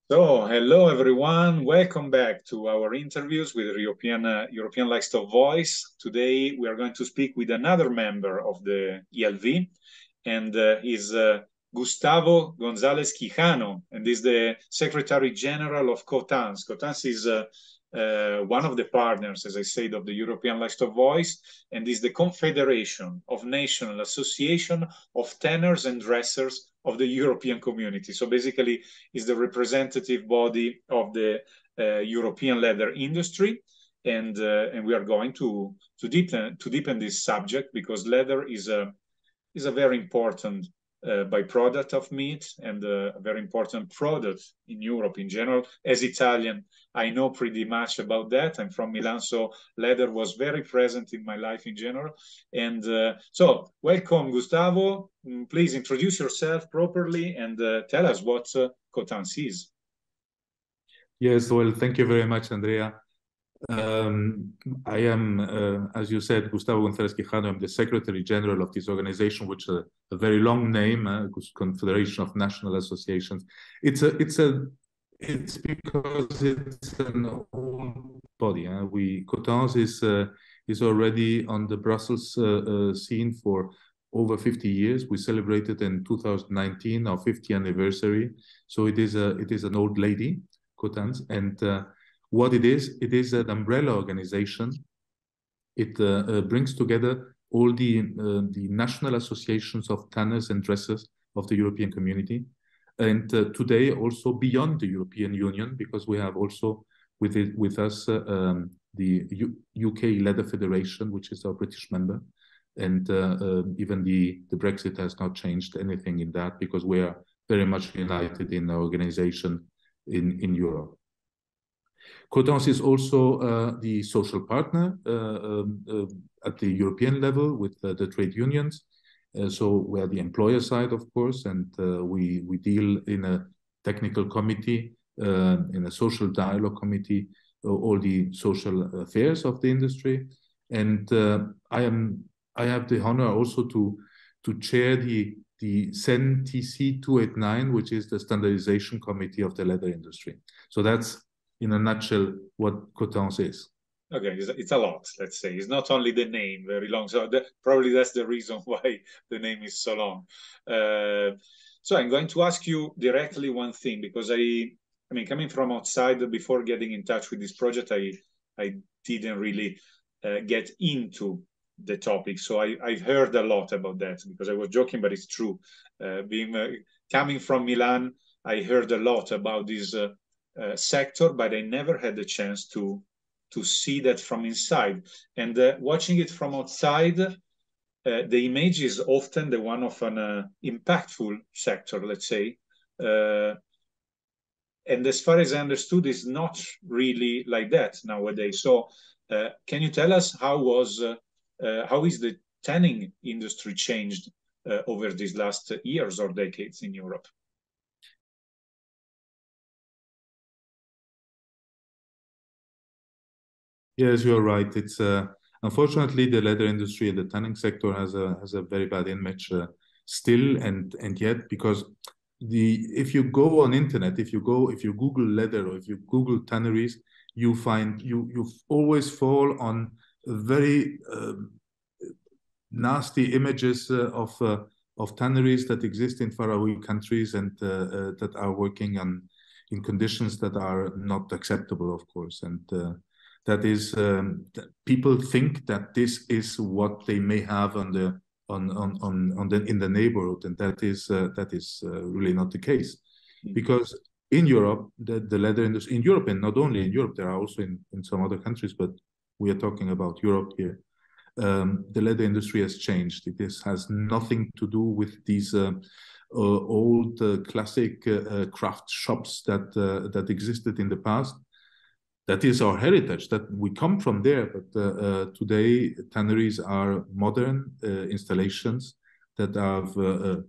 So, hello everyone. Welcome back to our interviews with the European Livestock Voice. Today we are going to speak with another member of the ELV, and he's Gustavo González-Quijano, and is the Secretary General of COTANCE. COTANCE is one of the partners, as I said, of the European Livestock Voice, and is the Confederation of National Association of Tanners and Dressers of the European Community. So basically, is the representative body of the European leather industry, and we are going to deepen this subject because leather is a very important byproduct of meat and a very important product in Europe in general. As Italian, I know pretty much about that. I'm from Milan, so leather was very present in my life in general. And so, welcome, Gustavo. Please introduce yourself properly and tell us what COTANCE is. Yes, well, thank you very much, Andrea. I am, as you said, Gustavo González-Quijano. I'm the Secretary General of this organization, which is a very long name, Confederation of National Associations. It's because it's an old body. COTANCE is already on the Brussels scene for over 50 years. We celebrated in 2019 our 50th anniversary, so it is an old lady, COTANCE, and what it is an umbrella organization. It brings together all the national associations of tanners and dressers of the European community, and today also beyond the European Union, because we have also with us the UK Leather Federation, which is our British member, and even the Brexit has not changed anything in that, because we are very much united in our organization in Europe. COTANCE is also the social partner at the European level with the trade unions. So we are the employer side, of course, and we deal in a technical committee, in a social dialogue committee, all the social affairs of the industry. And I have the honor also to chair the CEN TC 289, which is the standardization committee of the leather industry. So that's, in a nutshell, what COTANCE is. Okay, it's a lot, let's say. It's not only the name, very long. So probably that's the reason why the name is so long. So I'm going to ask you directly one thing, because I mean, coming from outside, before getting in touch with this project, I didn't really get into the topic. So I've heard a lot about that, because I was joking, but it's true. Coming from Milan, I heard a lot about this sector, but I never had the chance to see that from inside. And watching it from outside, the image is often the one of an impactful sector, let's say. And as far as I understood, it's not really like that nowadays. So can you tell us how is the tanning industry changed over these last years or decades in Europe? Yes, you're right. It's unfortunately the leather industry and the tanning sector has a very bad image still, and yet, because if you go on internet, if you Google leather or if you Google tanneries, you find you always fall on very nasty images of tanneries that exist in faraway countries and that are working in conditions that are not acceptable, of course, and that is people think that this is what they may have in the neighborhood, and that is really not the case, because in Europe the leather industry in Europe, and not only in Europe, there are also in some other countries, but we are talking about Europe here. The leather industry has changed. It has nothing to do with these old classic craft shops that existed in the past. That is our heritage, that we come from there. But today, tanneries are modern installations that have a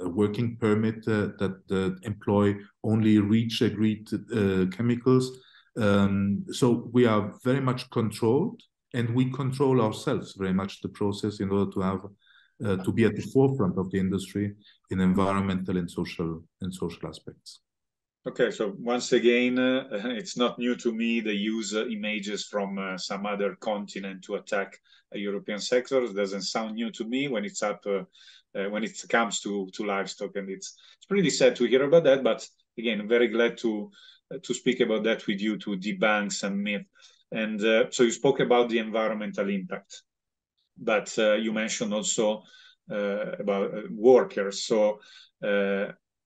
working permit that employ only REACH-agreed chemicals. So we are very much controlled, and we control ourselves very much the process in order to have to be at the forefront of the industry in environmental and social aspects. Okay, so once again, it's not new to me. They use images from some other continent to attack a European sector. It doesn't sound new to me when it's up when it comes to livestock, and it's pretty sad to hear about that. But again, I'm very glad to speak about that with you, to debunk some myth. And so you spoke about the environmental impact, but you mentioned also about workers. So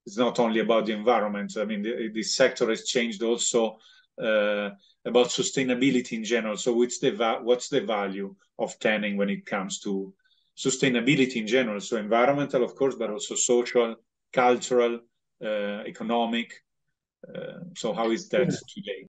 it's not only about the environment. I mean, this sector has changed also about sustainability in general. So what's the value of tanning when it comes to sustainability in general? So environmental, of course, but also social, cultural, economic. So how is that today?